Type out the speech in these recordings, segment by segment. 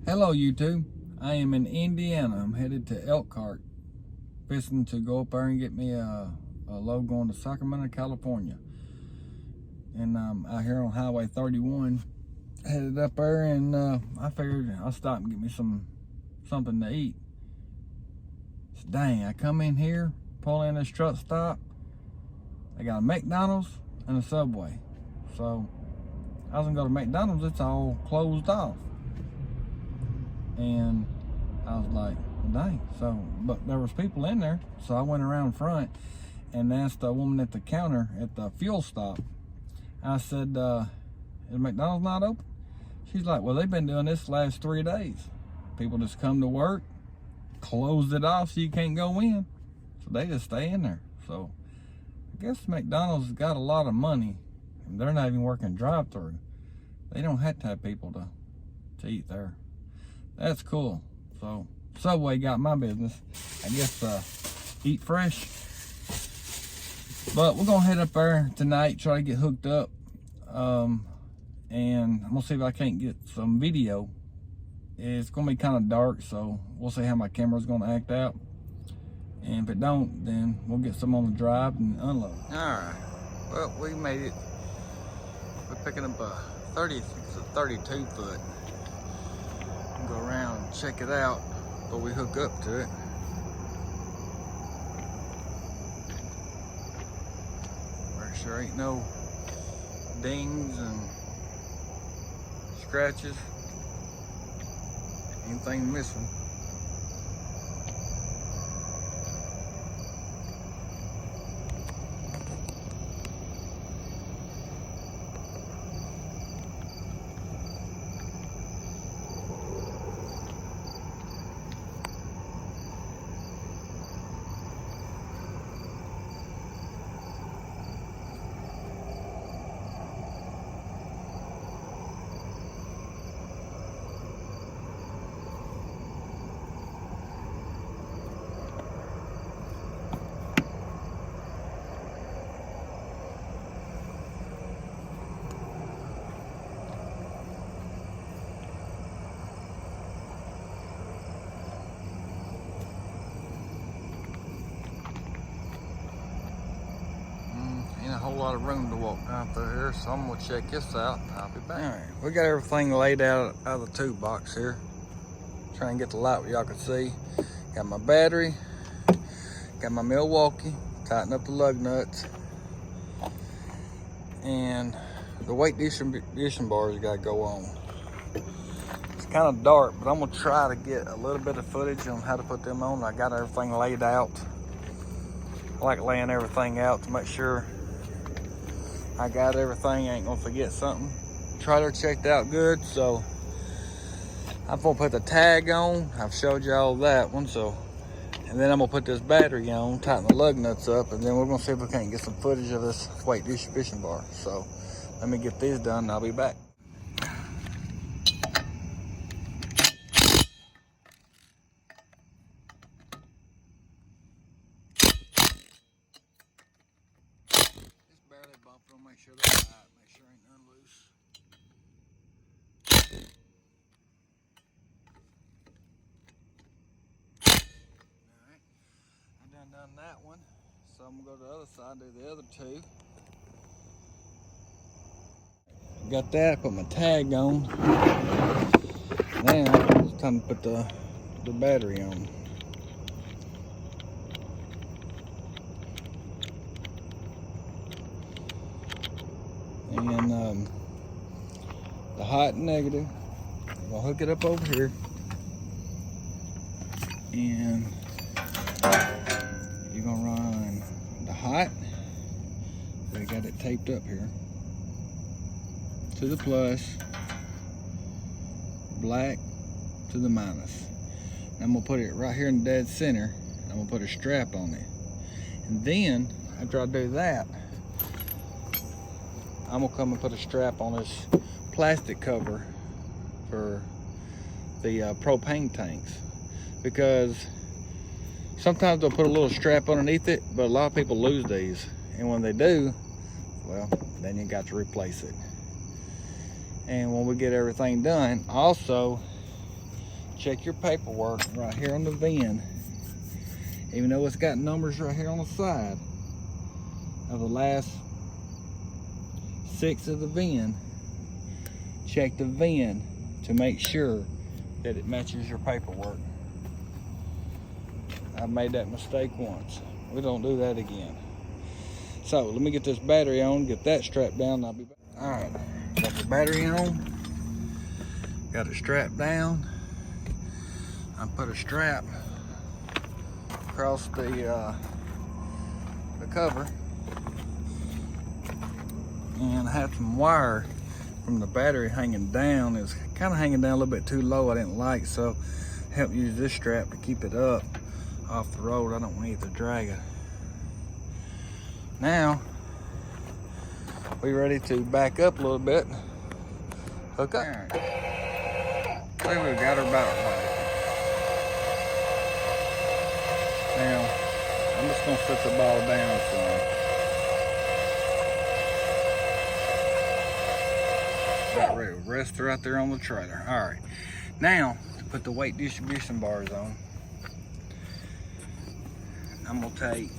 Hello YouTube, I am in Indiana. I'm headed to Elkhart, fixing to go up there and get me a load going to Sacramento, California. And I'm out here on Highway 31, headed up there, and I figured I'll stop and get me something to eat. So dang, I come in here, pull in this truck stop, I got a McDonald's and a Subway. So I was gonna go to McDonald's, it's all closed off. And I was like, well, dang. So, but there was people in there, so I went around front and asked a woman at the counter at the fuel stop. I said, is McDonald's not open? She's like, well, they've been doing this the last 3 days. People just come to work, closed it off so you can't go in. So they just stay in there. So I guess McDonald's got a lot of money, and they're not even working drive-through. They don't have to have people to eat there. That's cool. So Subway got my business. I guess eat fresh. But we're gonna head up there tonight, try to get hooked up. And I'm gonna see if I can't get some video. It's gonna be kind of dark, so we'll see how my camera's gonna act out. And if it don't, then we'll get some on the drive and unload. Alright. Well, we made it. We're picking up a 32 foot. Go around and check it out, but we hook up to it. There sure ain't no dings and scratches, anything missing. Ain't a whole lot of room to walk down through here, so I'm gonna check this out. I'll be back. All right, we got everything laid out of the tube box here. Try and get the light where y'all can see. Got my battery, got my Milwaukee, tighten up the lug nuts, and the weight distribution bars got to go on. It's kind of dark, but I'm gonna try to get a little bit of footage on how to put them on. I got everything laid out. I like laying everything out to make sure I got everything, I ain't gonna forget something. Trailer checked out good, so I'm gonna put the tag on. I've showed y'all that one, so. And then I'm gonna put this battery on, tighten the lug nuts up, and then we're gonna see if we can't get some footage of this weight distribution bar. So let me get these done and I'll be back. Make sure they're tight, make sure ain't none loose. Alright, I done that one. So I'm gonna go to the other side, do the other two. Got that, put my tag on. Now it's time to put the battery on. And the hot and negative, I'm gonna hook it up over here, and you're gonna run the hot, we got it taped up here, to the plus, black to the minus. And I'm gonna put it right here in the dead center. I'm gonna put a strap on it, and then after I do that, I'm gonna come and put a strap on this plastic cover for the propane tanks, because sometimes they'll put a little strap underneath it, but a lot of people lose these, and when they do, well, then you got to replace it. And when we get everything done, also check your paperwork right here on the VIN. Even though it's got numbers right here on the side of the last 6 of the VIN, check the VIN to make sure that it matches your paperwork. I made that mistake once. We don't do that again. So let me get this battery on, get that strapped down, and I'll be back. All right, got the battery on, got it strapped down. I put a strap across the cover, and I had some wire from the battery hanging down. It's kind of hanging down a little bit too low. I didn't like, so I helped use this strap to keep it up off the road. I don't want it to drag it. Now we ready to back up a little bit, hook up. All right. I think we've got her about right. Now I'm just gonna set the ball down some. About ready to rest her out there on the trailer. All right, now to put the weight distribution bars on, I'm gonna take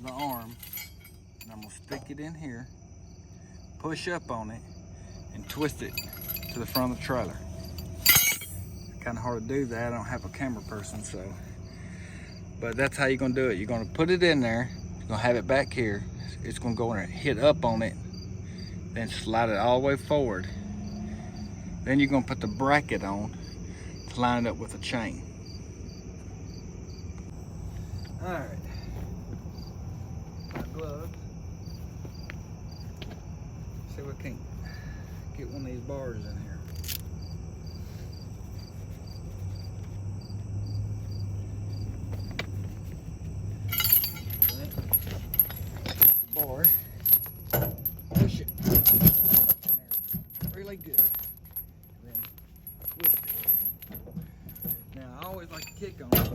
the arm and I'm gonna stick it in here, push up on it, and twist it to the front of the trailer. Kind of hard to do that. I don't have a camera person, so. But that's how you're gonna do it. You're gonna put it in there. You're gonna have it back here. It's gonna go in there, hit up on it, then slide it all the way forward. Then you're gonna put the bracket on to line it up with a chain. All right. My gloves. See if we can't get one of these bars in here. Bar, push it really good, and then twist it. Now I always like to kick on it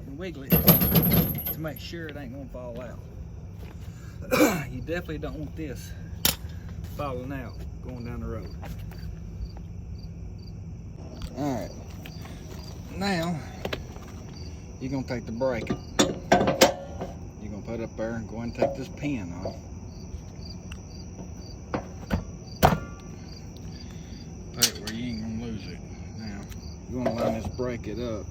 and wiggle it to make sure it ain't gonna fall out. You definitely don't want this falling out going down the road. All right, now you're gonna take the bracket. Put up there and go and take this pin off. Put it where you ain't gonna lose it. Now, you're gonna line this bracket up.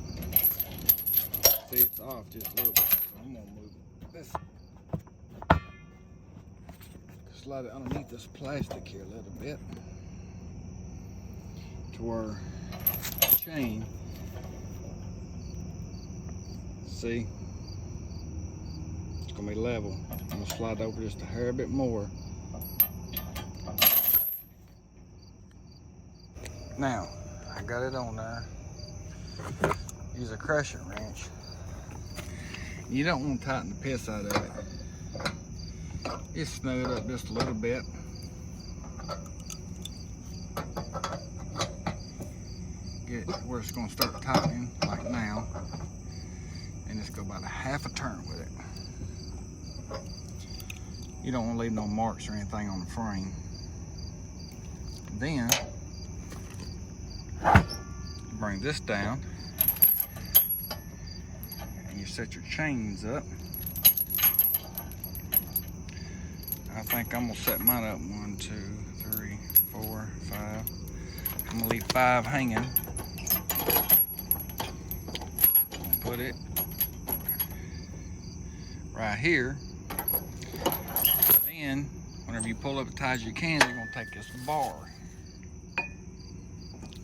See, it's off just a little bit, so I'm gonna move this. Slide it underneath this plastic here a little bit to where the chain, see, gonna be level. I'm gonna slide over just a hair bit more. Now, I got it on there. Use a Crescent Wrench. You don't want to tighten the piss out of it. Just snug it up just a little bit. Get where it's gonna start tightening, like now. And just go about a half a turn with it. You don't want to leave no marks or anything on the frame. Then bring this down and you set your chains up. I think I'm gonna set mine up 1, 2, 3, 4, 5. I'm gonna leave 5 hanging. I'm gonna put it right here. Then, whenever you pull up as tight as you can, you're gonna take this bar,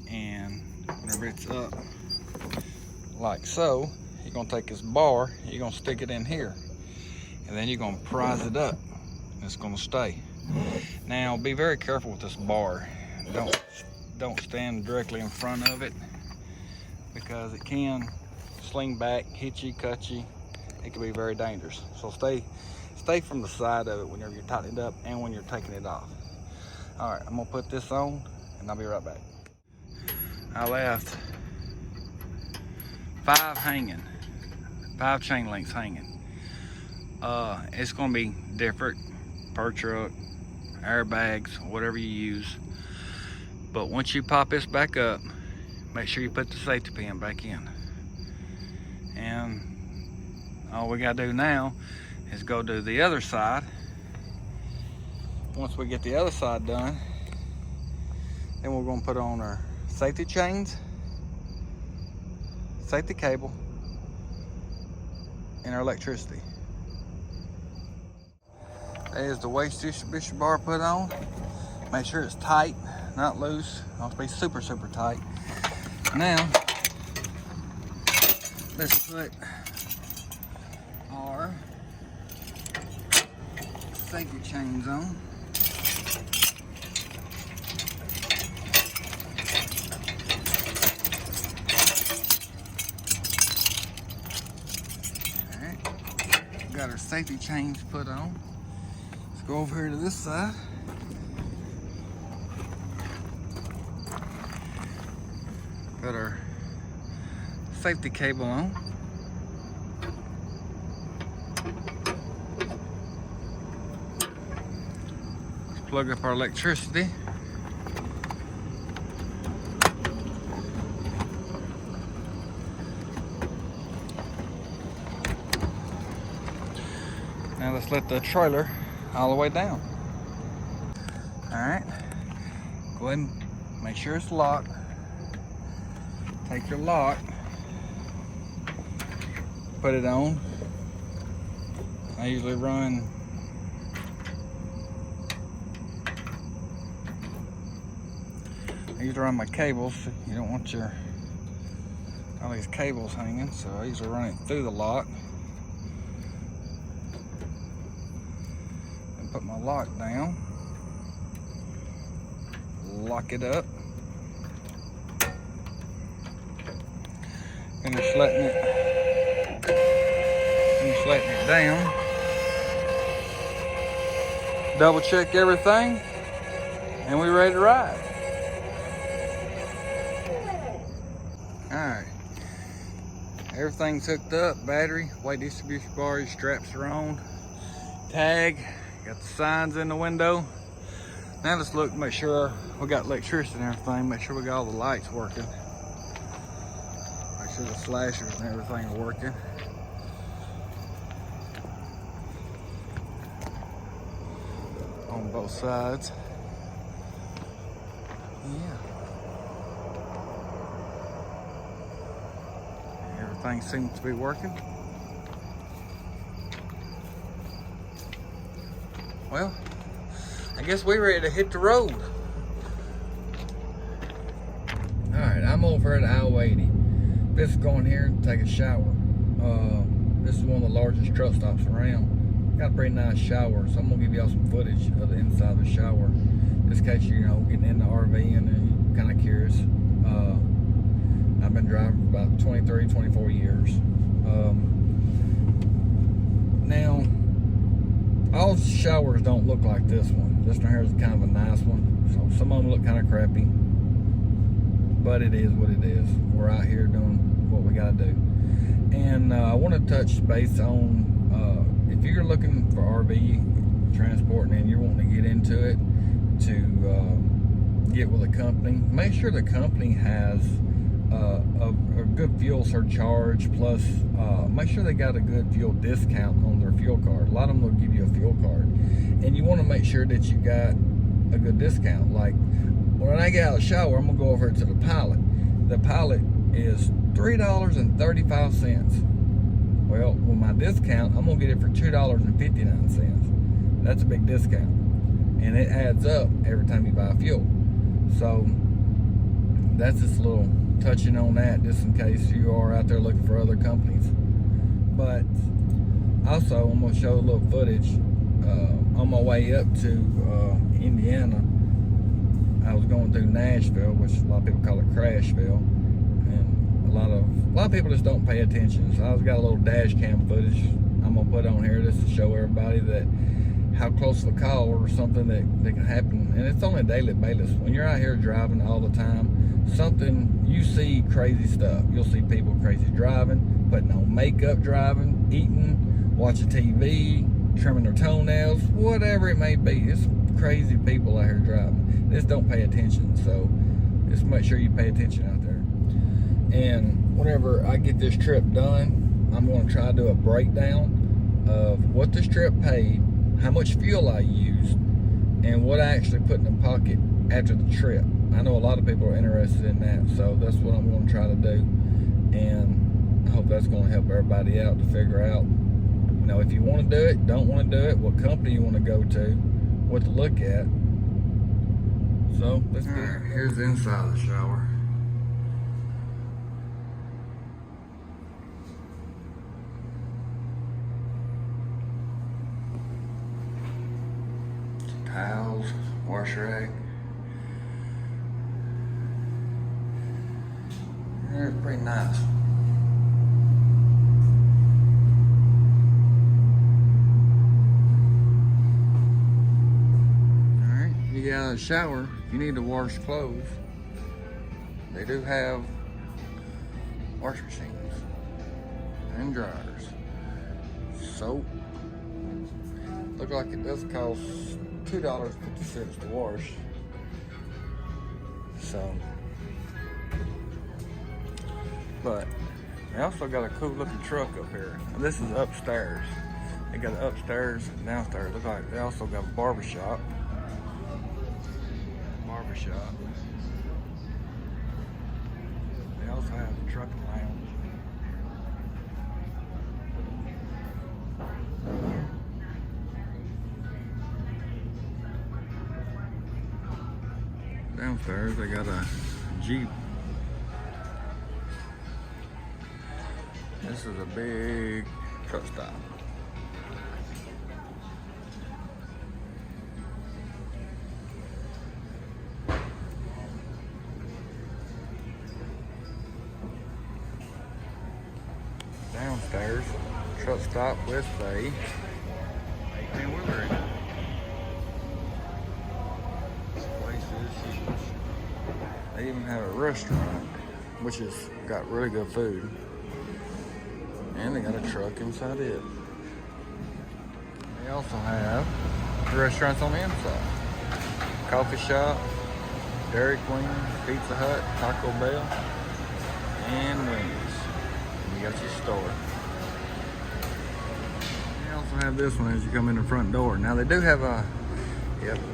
and whenever it's up like so, you're gonna take this bar, you're gonna stick it in here, and then you're gonna prise it up, and it's gonna stay. Now, be very careful with this bar. Don't stand directly in front of it, because it can sling back, hit you, cut you. It can be very dangerous. So stay from the side of it whenever you're tightening it up and when you're taking it off. All right, I'm gonna put this on and I'll be right back. I left 5 hanging, 5 chain links hanging. It's gonna be different per truck, airbags, whatever you use. But once you pop this back up, make sure you put the safety pin back in. And all we gotta do now is go do the other side. Once we get the other side done, then we're gonna put on our safety chains, safety cable, and our electricity. There's the waste distribution bar put on. Make sure it's tight, not loose. It wants to be super, super tight. Now, let's put our safety chains on. Alright, got our safety chains put on. Let's go over here to this side. Got our safety cable on. Let's plug up our electricity. Now let's let the trailer all the way down. All right, go ahead and make sure it's locked. Take your lock, put it on. I usually run my cables. You don't want all these cables hanging, so I usually run it through the lock and put my lock down, lock it up. Finish letting it down. Double check everything, and we're ready to ride. All right, everything's hooked up. Battery, weight distribution bar, your straps are on. Tag, got the signs in the window. Now let's look, make sure we got electricity and everything. Make sure we got all the lights working. Make sure the flashers and everything are working. On both sides. Yeah. Everything seems to be working. Well, I guess we're ready to hit the road. All right, I'm over at aisle 80. This is going here and take a shower. This is one of the largest truck stops around. Got a pretty nice shower, so I'm gonna give y'all some footage of the inside of the shower, just in case you're getting into RV and kind of curious. I've been driving for about 23, 24 years. Now, all showers don't look like this one. This one here is kind of a nice one. So some of them look kind of crappy, but it is what it is. We're out here doing what we gotta do. And I want to touch base on if you're looking for RV transporting and you're wanting to get into it, to get with a company, make sure the company has a good fuel surcharge, plus make sure they got a good fuel discount on their fuel card. A lot of them will give you a fuel card, and you want to make sure that you got a good discount. Like when I get out of the shower, I'm gonna go over to the Pilot. The Pilot is $3.35. Well, with my discount, I'm gonna get it for $2.59. That's a big discount, and it adds up every time you buy fuel. So that's just a little touching on that, just in case you are out there looking for other companies. But also, I'm gonna show a little footage on my way up to Indiana. I was going through Nashville, which a lot of people call it Crashville, and a lot of people just don't pay attention. So I've got a little dash cam footage I'm gonna put on here just to show everybody that how close to the call or something that can happen. And it's on a daily basis. When you're out here driving all the time, you see crazy stuff. You'll see people crazy driving, putting on makeup driving, eating, watching TV, trimming their toenails, whatever it may be. It's crazy people out here driving. just don't pay attention. So just make sure you pay attention out there. And whenever I get this trip done, I'm going to try to do a breakdown of what this trip paid, how much fuel I used, and what I actually put in the pocket after the trip. I know a lot of people are interested in that, so that's what I'm going to try to do. And I hope that's going to help everybody out to figure out, you know, if you want to do it, don't want to do it, what company you want to go to, what to look at. So let's get it. Here's the inside of the shower. Towels, wash rack. It's pretty nice. Alright, you get out of the shower, if you need to wash clothes, they do have wash machines and dryers. Soap. Look like it does cost $2.50 to wash. So, but they also got a cool looking truck up here. And this is upstairs. They got it upstairs and downstairs. Look like they also got a barbershop. They also have a trucking lounge. Downstairs they got a Jeep. This is a big truck stop. Downstairs, truck stop with a 18-wheeler in it. This place is huge. They even have a restaurant, which has got really good food. And they got a truck inside it. They also have restaurants on the inside. Coffee shop, Dairy Queen, Pizza Hut, Taco Bell, and Wendy's. And you got your store. They also have this one as you come in the front door. Now they do have a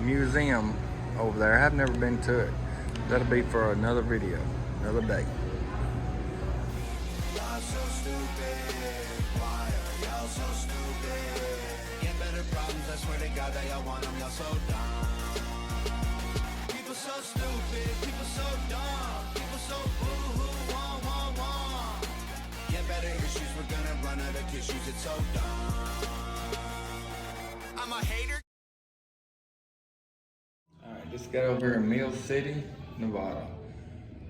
museum over there. I've never been to it. That'll be for another video, another day. I swear to God that y'all want them, y'all so dumb. People so stupid, people so dumb, people so boo-hoo, wah. Get better issues, we're gonna run out of tissues, it's so dumb. I'm a hater. Alright, just got over here in Mill City, Nevada.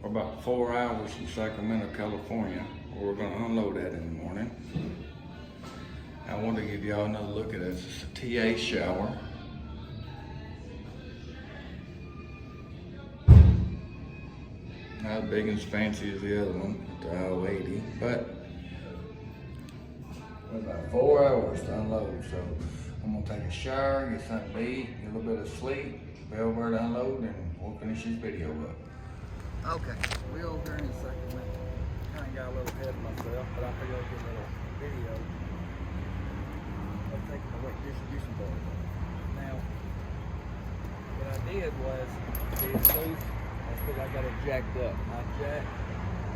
We're about 4 hours from Sacramento, California, where we're gonna unload that in the morning. I want to give y'all another look at this. It's a TA shower. Not as big and as fancy as the other one, the I-080, but we're about 4 hours to unload. So I'm gonna take a shower, get something to eat, get a little bit of sleep, be over to unload, and we'll finish this video up. Okay, we over here in Sacramento. Kind of got a little ahead of myself, but I figured I'd get a little video. Taking the weight distribution board. Now, what I did was, see it's loose, that's because I got it jacked up. I jacked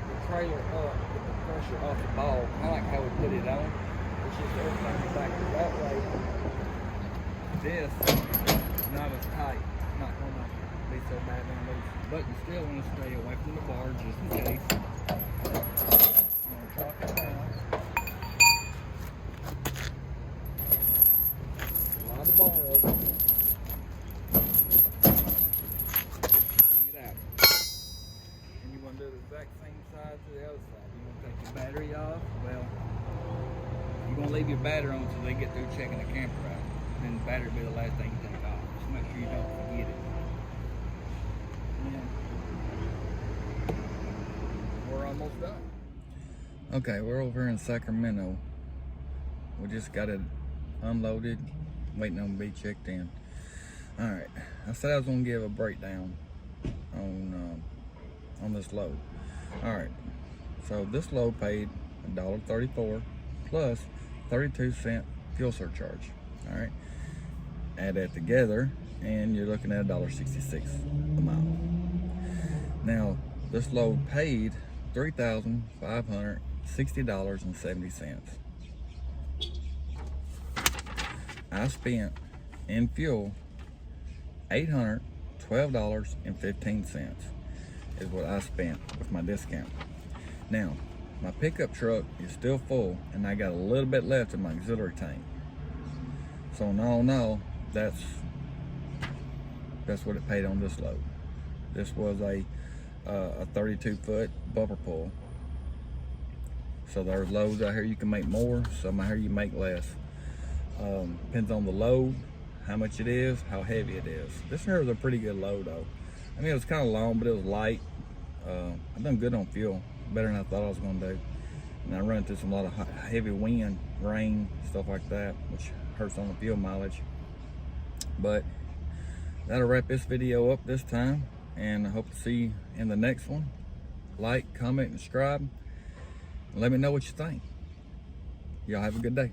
the trailer up, get the pressure off the ball. I like how we put it on. It's just everything back that way. This is not as tight. It's not going to be so bad and loose. But you still want to stay away from the bar just in case. I'm going to drop it down. The bar over. Bring it out. And you want to do the exact same side to the other side. You want to take your battery off. Well, you're going to leave your battery on until they get through checking the camper out. Then the battery will be the last thing you take off. Just make sure you don't forget it. And we're almost done. Okay, we're over in Sacramento. We just got it unloaded. Waiting on to be checked in. All right, I said I was gonna give a breakdown on this load. All right, so this load paid $1.34 plus 32-cent fuel surcharge. All right, add that together and you're looking at $1.66 a mile. Now this load paid $3,560.70. I spent in fuel $812.15 is what I spent with my discount. Now my pickup truck is still full and I got a little bit left in my auxiliary tank. So no, that's what it paid on this load. This was a 32-foot bumper pull. So there's loads out here you can make more, some out here you make less. Depends on the load, how much it is, how heavy it is. This here was a pretty good load though. I mean, it was kind of long, but it was light. I've done good on fuel, better than I thought I was gonna do. And I run into a lot of heavy wind, rain, stuff like that, which hurts on the fuel mileage. But that'll wrap this video up this time, and I hope to see you in the next one. Like, comment, and subscribe, and let me know what you think. Y'all have a good day.